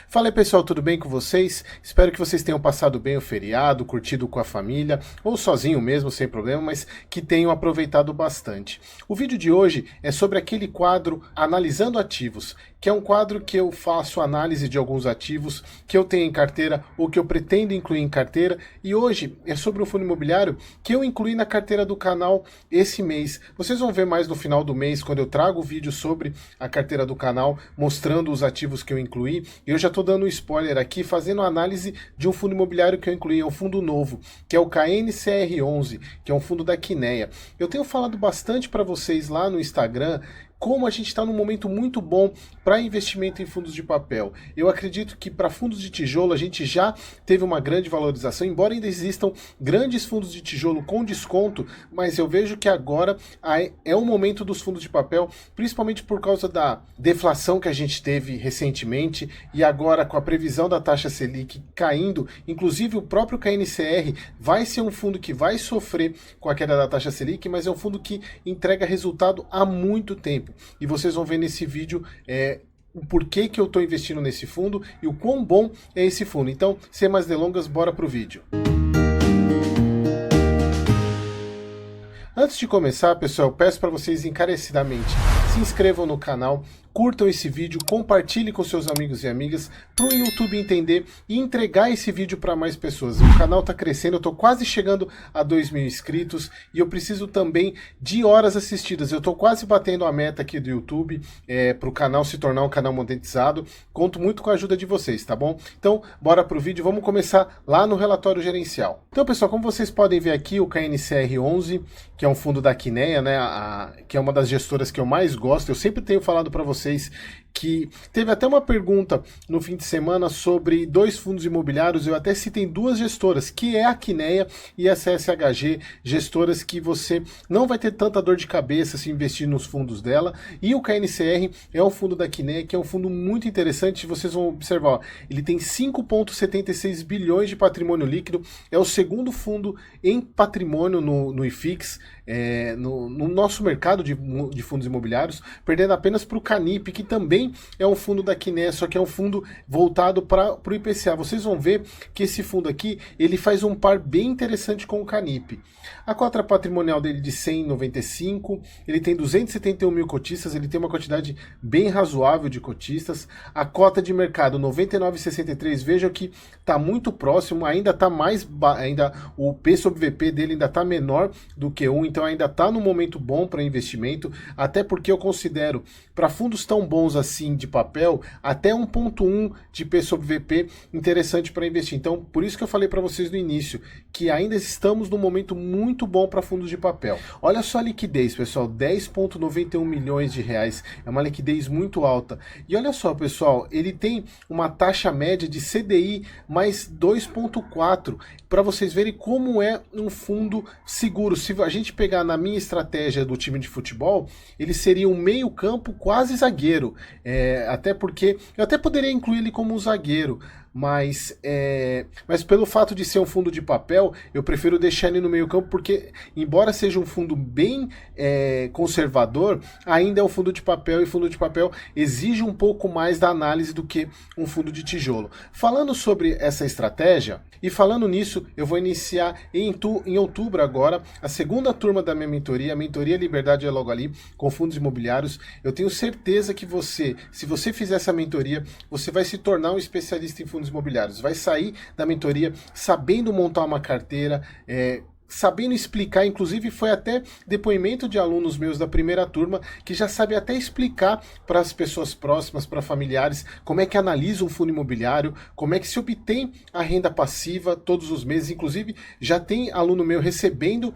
Fala aí pessoal, tudo bem com vocês? Espero que vocês tenham passado bem o feriado, curtido com a família, ou sozinho mesmo, sem problema, mas que tenham aproveitado bastante. O vídeo de hoje é sobre aquele quadro Analisando Ativos, que é um quadro que eu faço análise de alguns ativos que eu tenho em carteira ou que eu pretendo incluir em carteira, e hoje é sobre um fundo imobiliário que eu incluí na carteira do canal esse mês. Vocês vão ver mais no final do mês, quando eu trago o vídeo sobre a carteira do canal, mostrando os ativos que eu incluí. Eu já estou dando um spoiler aqui, fazendo análise de um fundo imobiliário que eu incluí, é um fundo novo, que é o KNCR11, que é um fundo da Quineia. Eu tenho falado bastante para vocês lá no Instagram como a gente está num momento muito bom para investimento em fundos de papel. Eu acredito que para fundos de tijolo a gente já teve uma grande valorização, embora ainda existam grandes fundos de tijolo com desconto, mas eu vejo que agora é o momento dos fundos de papel, principalmente por causa da deflação que a gente teve recentemente e agora com a previsão da taxa Selic caindo, inclusive o próprio KNCR vai ser um fundo que vai sofrer com a queda da taxa Selic, mas é um fundo que entrega resultado há muito tempo. E vocês vão ver nesse vídeo o porquê que eu estou investindo nesse fundo e o quão bom é esse fundo. Então, sem mais delongas, bora pro vídeo. Antes de começar, pessoal, eu peço para vocês encarecidamente se inscrevam no canal, curtam esse vídeo, compartilhem com seus amigos e amigas para o YouTube entender e entregar esse vídeo para mais pessoas. O canal está crescendo, eu estou quase chegando a 2.000 inscritos e eu preciso também de horas assistidas. Eu estou quase batendo a meta aqui do YouTube para o canal se tornar um canal monetizado. Conto muito com a ajuda de vocês, tá bom? Então, bora pro vídeo, vamos começar lá no relatório gerencial. Então, pessoal, como vocês podem ver aqui, o KNCR11, que é um fundo da Quineia, né, que é uma das gestoras que eu mais gosto. Eu sempre tenho falado para vocês que teve até uma pergunta no fim de semana sobre dois fundos imobiliários. Eu até citei duas gestoras, que é a Quineia e a CSHG, gestoras que você não vai ter tanta dor de cabeça se investir nos fundos dela. E o KNCR é um fundo da Quineia, que é um fundo muito interessante. Vocês vão observar, ó, ele tem 5,76 bilhões de patrimônio líquido, é o segundo fundo em patrimônio no IFIX, no nosso mercado de fundos imobiliários, perdendo apenas para o Canip, que também é um fundo da Quineia, só que é um fundo voltado para o IPCA. Vocês vão ver que esse fundo aqui, ele faz um par bem interessante com o Canip. A cota patrimonial dele de 195, ele tem 271 mil cotistas, ele tem uma quantidade bem razoável de cotistas. A cota de mercado 99,63, vejam que está muito próximo, ainda está ainda o P sobre VP dele ainda está menor do que 1, então ainda está no momento bom para investimento, até porque eu considero, para fundos tão bons assim de papel, até 1,1 de P sobre VP interessante para investir. Então, por isso que eu falei para vocês no início, que ainda estamos num momento muito bom para fundos de papel. Olha só a liquidez, pessoal, 10,91 milhões de reais, é uma liquidez muito alta. E olha só, pessoal, ele tem uma taxa média de CDI mais 2,4, para vocês verem como é um fundo seguro. Se a gente pegar na minha estratégia do time de futebol, ele seria um meio campo quase zagueiro, até porque eu até poderia incluir ele como um zagueiro, mas pelo fato de ser um fundo de papel, eu prefiro deixar ele no meio campo, porque embora seja um fundo bem conservador, ainda é um fundo de papel, e fundo de papel exige um pouco mais da análise do que um fundo de tijolo. Falando sobre essa estratégia, e falando nisso, eu vou iniciar em outubro agora a segunda turma da minha mentoria, a mentoria Liberdade é logo ali, com fundos imobiliários. Eu tenho certeza que se você fizer essa mentoria, você vai se tornar um especialista em fundos imobiliários, vai sair da mentoria sabendo montar uma carteira, sabendo explicar. Inclusive foi até depoimento de alunos meus da primeira turma que já sabe até explicar para as pessoas próximas, para familiares, como é que analisa um fundo imobiliário, como é que se obtém a renda passiva todos os meses. Inclusive já tem aluno meu recebendo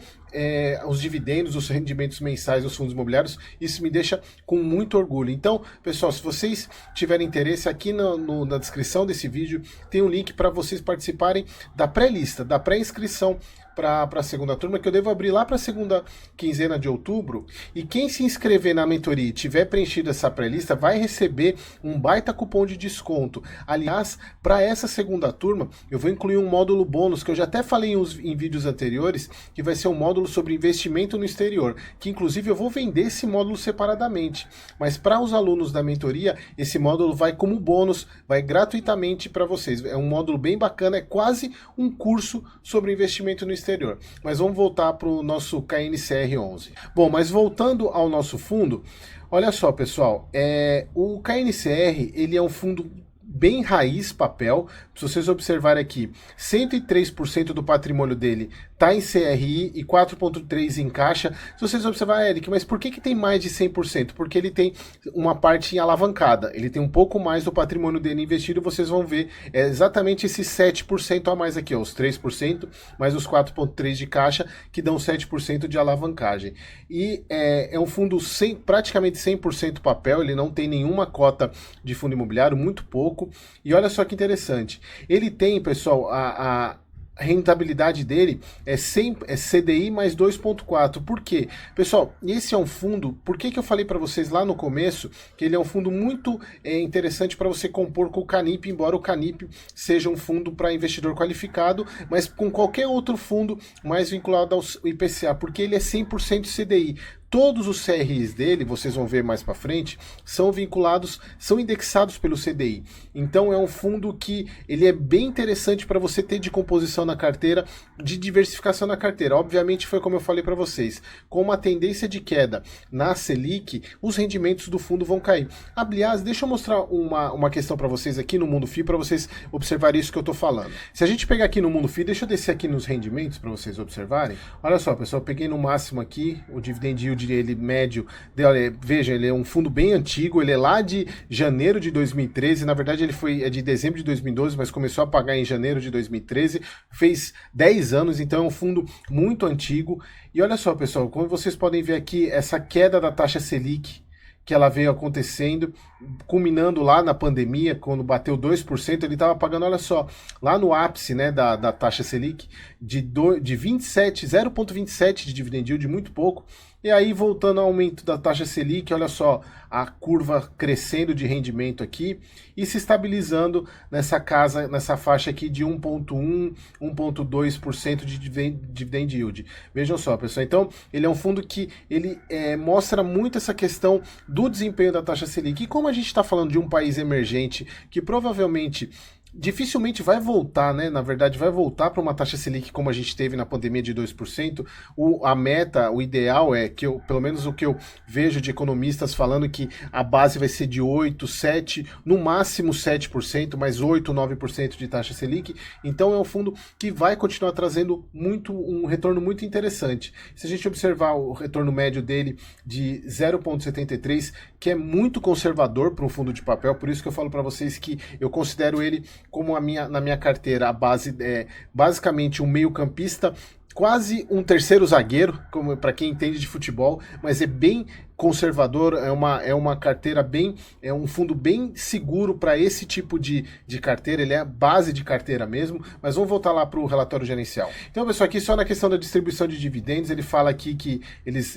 os dividendos, os rendimentos mensais dos fundos imobiliários. Isso me deixa com muito orgulho. Então, pessoal, se vocês tiverem interesse, aqui na descrição desse vídeo tem um link para vocês participarem da pré-lista, da pré-inscrição para a segunda turma, que eu devo abrir lá para a segunda quinzena de outubro. E quem se inscrever na mentoria e tiver preenchido essa pré-lista vai receber um baita cupom de desconto. Aliás, para essa segunda turma, eu vou incluir um módulo bônus, que eu já até falei em vídeos anteriores, que vai ser um módulo módulo sobre investimento no exterior, que inclusive eu vou vender esse módulo separadamente, mas para os alunos da mentoria, esse módulo vai como bônus, vai gratuitamente para vocês. É um módulo bem bacana, é quase um curso sobre investimento no exterior. Mas vamos voltar para o nosso KNCR11. Bom, mas voltando ao nosso fundo, olha só, pessoal, o KNCR, ele é um fundo bem raiz papel. Se vocês observarem aqui, 103% do patrimônio dele está em CRI e 4,3% em caixa. Se vocês observarem, Eric, mas por que tem mais de 100%? Porque ele tem uma parte em alavancada, ele tem um pouco mais do patrimônio dele investido, vocês vão ver exatamente esses 7% a mais aqui, ó, os 3% mais os 4,3% de caixa, que dão 7% de alavancagem. E é um fundo praticamente 100% papel, ele não tem nenhuma cota de fundo imobiliário, muito pouco. E olha só que interessante, ele tem, pessoal, a rentabilidade dele é CDI mais 2,4. Por quê? Pessoal, esse é um fundo, por que eu falei para vocês lá no começo que ele é um fundo muito interessante para você compor com o Canip, embora o Canip seja um fundo para investidor qualificado, mas com qualquer outro fundo mais vinculado ao IPCA, porque ele é 100% CDI. Todos os CRIs dele, vocês vão ver mais para frente, são vinculados, são indexados pelo CDI. Então é um fundo que ele é bem interessante para você ter de composição na carteira, de diversificação na carteira. Obviamente foi como eu falei para vocês, com uma tendência de queda na Selic, os rendimentos do fundo vão cair. Aliás, deixa eu mostrar uma questão para vocês aqui no Mundo FI, para vocês observarem isso que eu estou falando. Se a gente pegar aqui no Mundo FI, deixa eu descer aqui nos rendimentos para vocês observarem. Olha só, pessoal, eu peguei no máximo aqui o dividend yield ele médio, veja, ele é um fundo bem antigo, ele é lá de janeiro de 2013, na verdade ele é de dezembro de 2012, mas começou a pagar em janeiro de 2013, fez 10 anos, então é um fundo muito antigo. E olha só, pessoal, como vocês podem ver aqui, essa queda da taxa Selic, que ela veio acontecendo, culminando lá na pandemia, quando bateu 2%, ele estava pagando, olha só, lá no ápice, né, da taxa Selic, de 0,27 de dividend yield, muito pouco. E aí, voltando ao aumento da taxa Selic, olha só, a curva crescendo de rendimento aqui e se estabilizando nessa faixa aqui de 1,1%, 1,2% de dividend yield. Vejam só, pessoal, então ele é um fundo que ele mostra muito essa questão do desempenho da taxa Selic. E como a gente está falando de um país emergente que provavelmente dificilmente vai voltar, né? Na verdade, vai voltar para uma taxa Selic como a gente teve na pandemia de 2%. A meta, o ideal é que pelo menos o que eu vejo de economistas falando que a base vai ser de 8, 7, no máximo 7%, mais 8, 9% de taxa Selic. Então é um fundo que vai continuar trazendo um retorno muito interessante. Se a gente observar o retorno médio dele de 0,73, que é muito conservador para um fundo de papel, por isso que eu falo para vocês que eu considero ele como na minha carteira, a base é basicamente um meio-campista, quase um terceiro zagueiro, como para quem entende de futebol, mas é bem conservador, é uma carteira é um fundo bem seguro para esse tipo de carteira, ele é a base de carteira mesmo, mas vamos voltar lá para o relatório gerencial. Então, pessoal, aqui só na questão da distribuição de dividendos, ele fala aqui que eles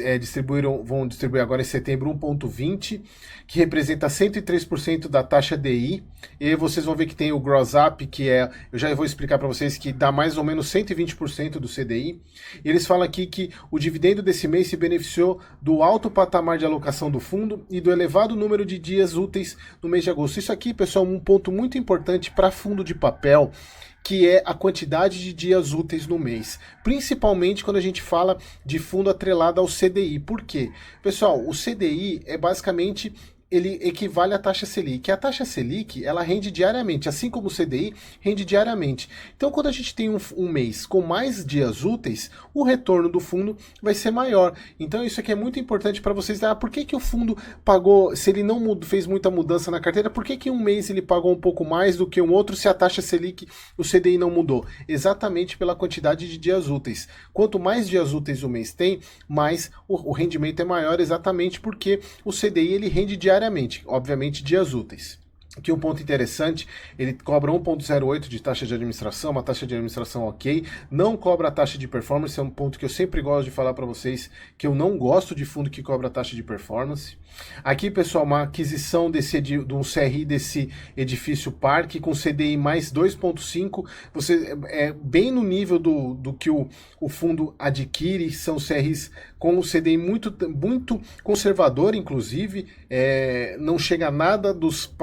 vão distribuir agora em setembro 1,20, que representa 103% da taxa DI, e aí vocês vão ver que tem o gross up, que eu já vou explicar para vocês, que dá mais ou menos 120% do CDI, e eles falam aqui que o dividendo desse mês se beneficiou do alto patamar de alocação do fundo e do elevado número de dias úteis no mês de agosto. Isso aqui, pessoal, é um ponto muito importante para fundo de papel, que é a quantidade de dias úteis no mês, principalmente quando a gente fala de fundo atrelado ao CDI. Por quê? Pessoal, o CDI é basicamente ele equivale à taxa Selic. A taxa Selic, ela rende diariamente, assim como o CDI rende diariamente. Então, quando a gente tem um mês com mais dias úteis, o retorno do fundo vai ser maior. Então, isso aqui é muito importante para vocês. Por que o fundo pagou, se ele não fez muita mudança na carteira, por que um mês ele pagou um pouco mais do que um outro se a taxa Selic, o CDI não mudou? Exatamente pela quantidade de dias úteis. Quanto mais dias úteis o mês tem, mais o rendimento é maior, exatamente porque o CDI ele rende diariamente, obviamente dias úteis. Aqui um ponto interessante, ele cobra 1,08 de taxa de administração, uma taxa de administração ok, não cobra a taxa de performance, é um ponto que eu sempre gosto de falar para vocês, que eu não gosto de fundo que cobra a taxa de performance. Aqui, pessoal, uma aquisição de um CRI desse edifício parque com CDI mais 2,5, você é bem no nível do que o fundo adquire, são CRIs com o CDI muito conservador, inclusive, não chega a nada dos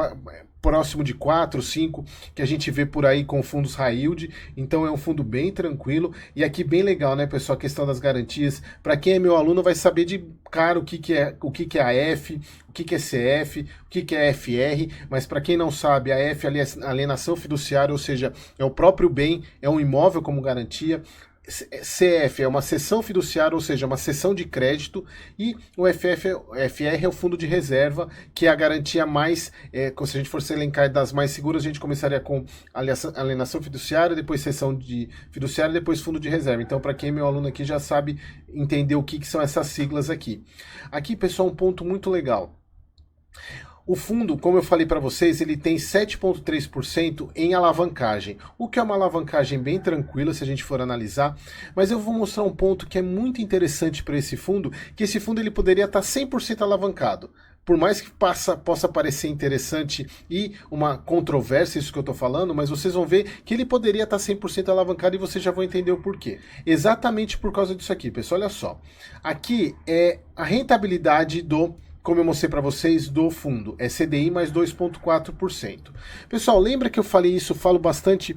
próximo de 4, 5, que a gente vê por aí com fundos high yield, então é um fundo bem tranquilo, e aqui bem legal, né, pessoal, a questão das garantias, para quem é meu aluno vai saber de cara o que é AF, o que é CF, o que é FR, mas para quem não sabe, a F ali é alienação fiduciária, ou seja, é o próprio bem, é um imóvel como garantia. CF é uma cessão fiduciária, ou seja, uma cessão de crédito, e o FR é o fundo de reserva, que é a garantia mais, se a gente fosse elencar das mais seguras, a gente começaria com alienação fiduciária, depois cessão de fiduciária, depois fundo de reserva. Então, para quem é meu aluno aqui já sabe entender o que são essas siglas aqui. Aqui, pessoal, um ponto muito legal. O fundo, como eu falei para vocês, ele tem 7,3% em alavancagem, o que é uma alavancagem bem tranquila se a gente for analisar, mas eu vou mostrar um ponto que é muito interessante para esse fundo, que esse fundo ele poderia estar 100% alavancado. Por mais que possa parecer interessante e uma controvérsia isso que eu estou falando, mas vocês vão ver que ele poderia estar 100% alavancado e vocês já vão entender o porquê. Exatamente por causa disso aqui, pessoal, olha só. Aqui é a rentabilidade como eu mostrei para vocês, do fundo, é CDI mais 2,4%. Pessoal, lembra que eu falei isso, falo bastante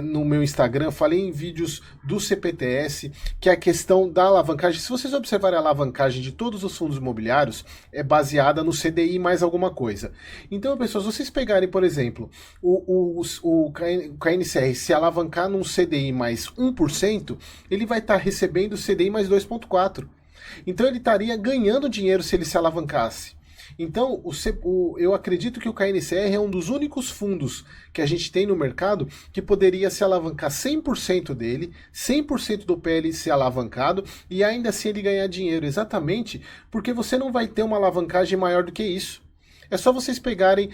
no meu Instagram, falei em vídeos do CPTS, que é a questão da alavancagem. Se vocês observarem a alavancagem de todos os fundos imobiliários, é baseada no CDI mais alguma coisa. Então, pessoal, se vocês pegarem, por exemplo, o KNCR se alavancar num CDI mais 1%, ele vai estar recebendo CDI mais 2,4%. Então ele estaria ganhando dinheiro se ele se alavancasse. Então eu acredito que o KNCR é um dos únicos fundos que a gente tem no mercado que poderia se alavancar 100% dele, 100% do PL ser alavancado e ainda assim ele ganhar dinheiro, exatamente porque você não vai ter uma alavancagem maior do que isso. É só vocês pegarem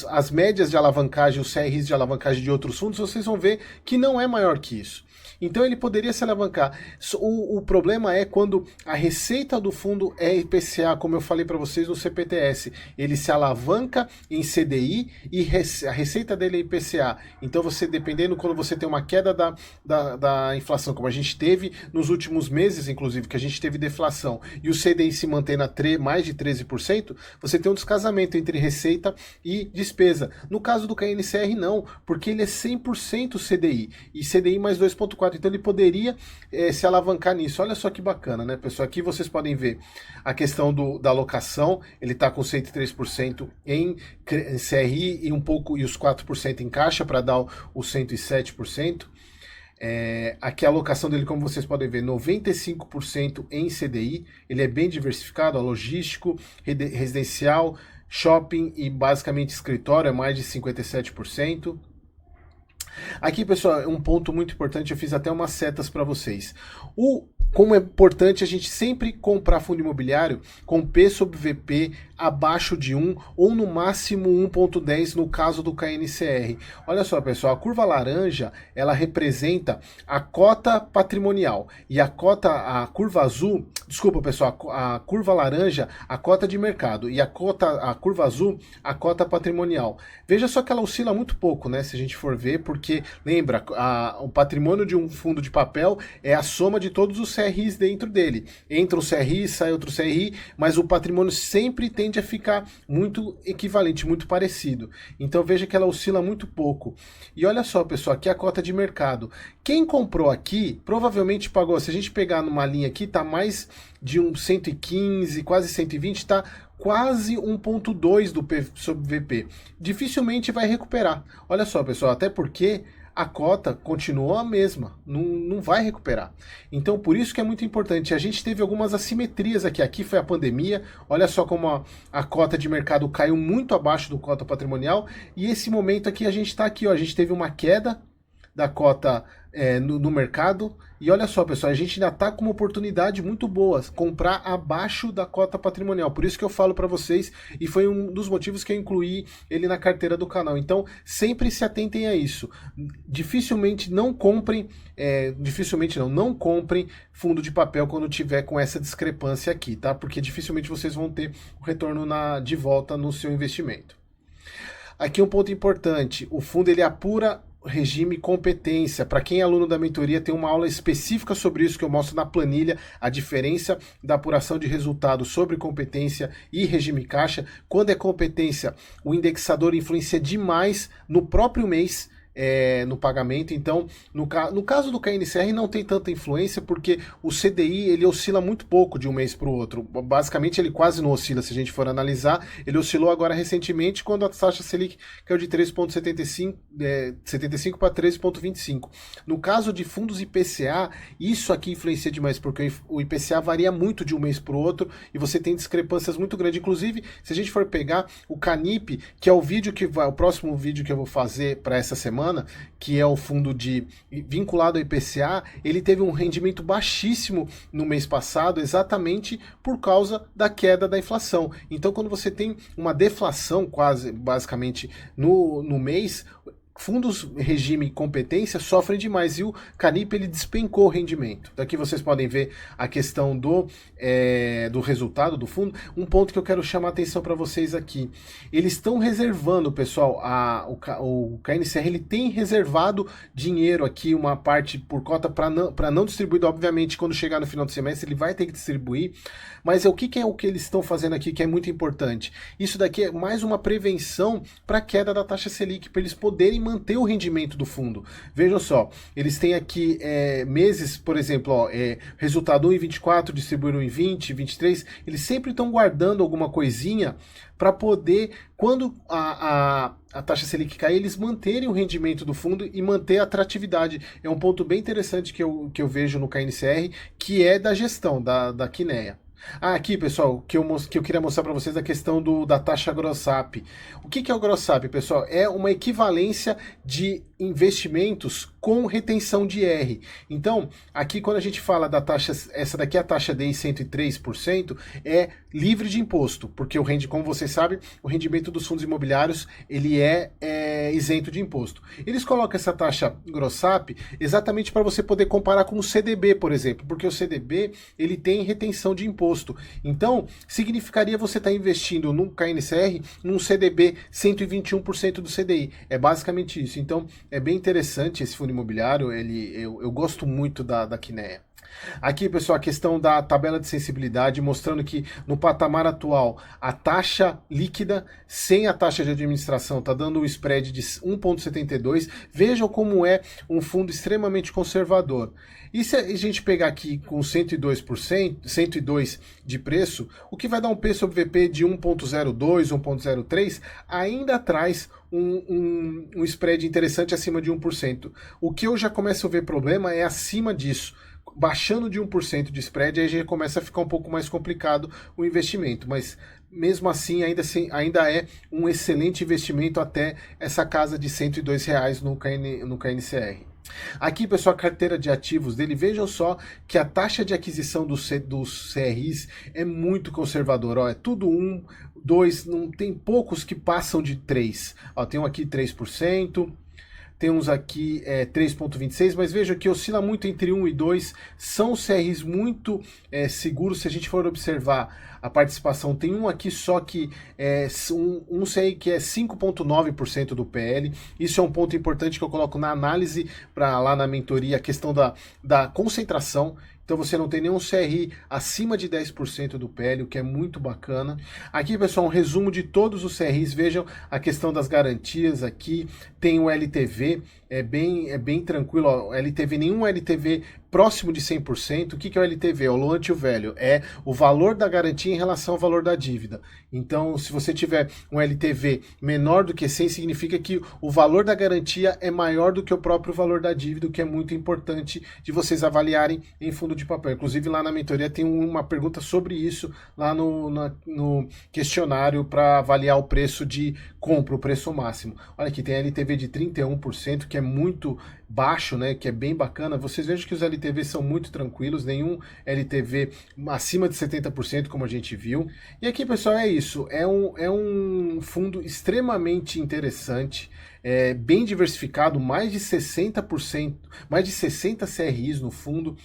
as médias de alavancagem, os CRIs de alavancagem de outros fundos, vocês vão ver que não é maior que isso. Então ele poderia se alavancar. O problema é quando a receita do fundo é IPCA, como eu falei para vocês no CPTS. Ele se alavanca em CDI e a receita dele é IPCA. Então você, dependendo, quando você tem uma queda da inflação, como a gente teve nos últimos meses, inclusive, que a gente teve deflação, e o CDI se mantém na mais de 13%, você tem um descasamento entre receita e despesa. No caso do KNCR não, porque ele é 100% CDI, e CDI mais 2,4%. Então ele poderia se alavancar nisso. Olha só que bacana, né, pessoal? Aqui vocês podem ver a questão da alocação. Ele está com 103% em CRI e e os 4% em caixa para dar o 107%. Aqui a alocação dele, como vocês podem ver, 95% em CDI. Ele é bem diversificado, logístico, residencial, shopping e basicamente escritório é mais de 57%. Aqui, pessoal, um ponto muito importante, eu fiz até umas setas para vocês. Como é importante a gente sempre comprar fundo imobiliário com P sobre VP abaixo de 1 ou no máximo 1,10 no caso do KNCR. Olha só, pessoal, a curva laranja, ela representa a cota patrimonial e a curva azul, desculpa, pessoal, a curva laranja, a cota de mercado e a curva azul, a cota patrimonial. Veja só que ela oscila muito pouco, né, se a gente for ver, porque lembra, o patrimônio de um fundo de papel é a soma de todos os CRIs dentro dele. Entra um CRI, sai outro CRI, mas o patrimônio sempre tende a ficar muito equivalente, muito parecido. Então veja que ela oscila muito pouco. E olha só, pessoal, aqui é a cota de mercado. Quem comprou aqui, provavelmente pagou, se a gente pegar numa linha aqui, tá mais de 115, quase 120, tá quase 1,2 do P sobre VP. Dificilmente vai recuperar. Olha só, pessoal, até porque a cota continuou a mesma, não vai recuperar. Então, por isso que é muito importante. A gente teve algumas assimetrias aqui. Aqui foi a pandemia. Olha só como a cota de mercado caiu muito abaixo do cota patrimonial. E esse momento aqui, a gente está aqui, ó, a gente teve uma queda da cota no mercado. E olha só, pessoal, a gente ainda está com uma oportunidade muito boa, comprar abaixo da cota patrimonial. Por isso que eu falo para vocês, e foi um dos motivos que eu incluí ele na carteira do canal. Então, sempre se atentem a isso. Dificilmente não comprem, não comprem fundo de papel quando tiver com essa discrepância aqui, tá? Porque dificilmente vocês vão ter o retorno de volta no seu investimento. Aqui um ponto importante, o fundo ele apura regime competência. Para quem é aluno da mentoria, tem uma aula específica sobre isso que eu mostro na planilha, a diferença da apuração de resultado sobre competência e regime caixa. Quando é competência, o indexador influencia demais no próprio mês, no pagamento. Então, no caso do KNCR não tem tanta influência porque o CDI ele oscila muito pouco de um mês para o outro. Basicamente ele quase não oscila se a gente for analisar. Ele oscilou agora recentemente quando a taxa Selic caiu de 3,75 para 13,25. No caso de fundos IPCA, isso aqui influencia demais porque o IPCA varia muito de um mês para o outro e você tem discrepâncias muito grandes. Inclusive, se a gente for pegar o Canip, que é o próximo vídeo que eu vou fazer para essa semana, que é o fundo vinculado ao IPCA, ele teve um rendimento baixíssimo no mês passado, exatamente por causa da queda da inflação. Então, quando você tem uma deflação quase, basicamente, no mês, fundos regime competência sofrem demais e o Canip ele despencou o rendimento. Daqui vocês podem ver a questão do resultado do fundo. Um ponto que eu quero chamar a atenção para vocês aqui, eles estão reservando, pessoal, o KNCR ele tem reservado dinheiro aqui, uma parte por cota para não distribuir, obviamente quando chegar no final do semestre ele vai ter que distribuir, mas o que é o que eles estão fazendo aqui que é muito importante? Isso daqui é mais uma prevenção para a queda da taxa Selic, para eles poderem manter o rendimento do fundo. Vejam só, eles têm aqui meses, por exemplo, resultado 1,24, distribuíram 1,20, 23, eles sempre estão guardando alguma coisinha para poder, quando a taxa Selic cair, eles manterem o rendimento do fundo e manter a atratividade. É um ponto bem interessante que eu vejo no KNCR, que é da gestão, da Kinea. Aqui, pessoal, que eu queria mostrar para vocês a questão da taxa Grossap. O que é o Grossap, pessoal? É uma equivalência de investimentos com retenção de R. Então, aqui quando a gente fala da taxa, essa daqui é a taxa DI 103%, é livre de imposto, porque como vocês sabem, o rendimento dos fundos imobiliários ele é isento de imposto. Eles colocam essa taxa Grossap exatamente para você poder comparar com o CDB, por exemplo, porque o CDB ele tem retenção de imposto. Então, significaria você estar investindo no KNCR num CDB 121% do CDI. É basicamente isso. Então, é bem interessante esse fundo imobiliário, eu gosto muito da Kinea. Aqui, pessoal, a questão da tabela de sensibilidade, mostrando que no patamar atual, a taxa líquida sem a taxa de administração está dando um spread de 1,72. Vejam como é um fundo extremamente conservador. E se a gente pegar aqui com 102%, 102 de preço, o que vai dar um P sobre VP de 1,02, 1,03, ainda traz um spread interessante acima de 1%. O que eu já começo a ver problema é acima disso. Baixando de 1% de spread, aí já começa a ficar um pouco mais complicado o investimento, mas mesmo assim ainda é um excelente investimento até essa casa de R$102 no KNCR. Aqui, pessoal, a carteira de ativos dele, vejam só que a taxa de aquisição dos CRIs é muito conservadora, ó, é tudo 1, 2, não tem poucos que passam de 3, ó, tem um aqui 3%, tem uns aqui 3,26, mas veja que oscila muito entre 1 e 2, são CRIs muito seguros. Se a gente for observar a participação, tem um aqui só que um CRI que é 5,9% do PL. Isso é um ponto importante que eu coloco na análise para lá na mentoria, a questão da concentração. Então você não tem nenhum CRI acima de 10% do PL, o que é muito bacana. Aqui, pessoal, um resumo de todos os CRIs. Vejam a questão das garantias aqui. Tem o LTV, é bem tranquilo. Ó, LTV, nenhum LTV próximo de 100%. O que é o LTV? É o loan to value. É o valor da garantia em relação ao valor da dívida. Então, se você tiver um LTV menor do que 100, significa que o valor da garantia é maior do que o próprio valor da dívida, o que é muito importante de vocês avaliarem em fundo de papel. Inclusive, lá na mentoria tem uma pergunta sobre isso, lá no questionário para avaliar o preço de compra, o preço máximo. Olha aqui, tem LTV de 31%, que é muito baixo, né, que é bem bacana. Vocês vejam que os LTVs são muito tranquilos, nenhum LTV acima de 70%, como a gente viu. E aqui, pessoal, é isso. É um fundo extremamente interessante, bem diversificado, mais de 60%, mais de 60 CRIs no fundo.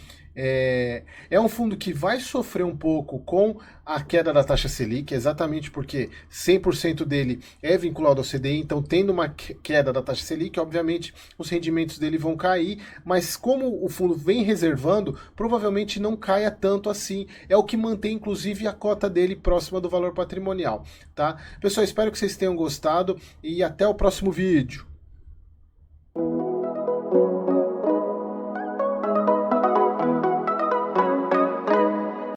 É um fundo que vai sofrer um pouco com a queda da taxa Selic, exatamente porque 100% dele é vinculado ao CDI, então tendo uma queda da taxa Selic, obviamente os rendimentos dele vão cair, mas como o fundo vem reservando, provavelmente não caia tanto assim, é o que mantém inclusive a cota dele próxima do valor patrimonial, tá? Pessoal, espero que vocês tenham gostado e até o próximo vídeo.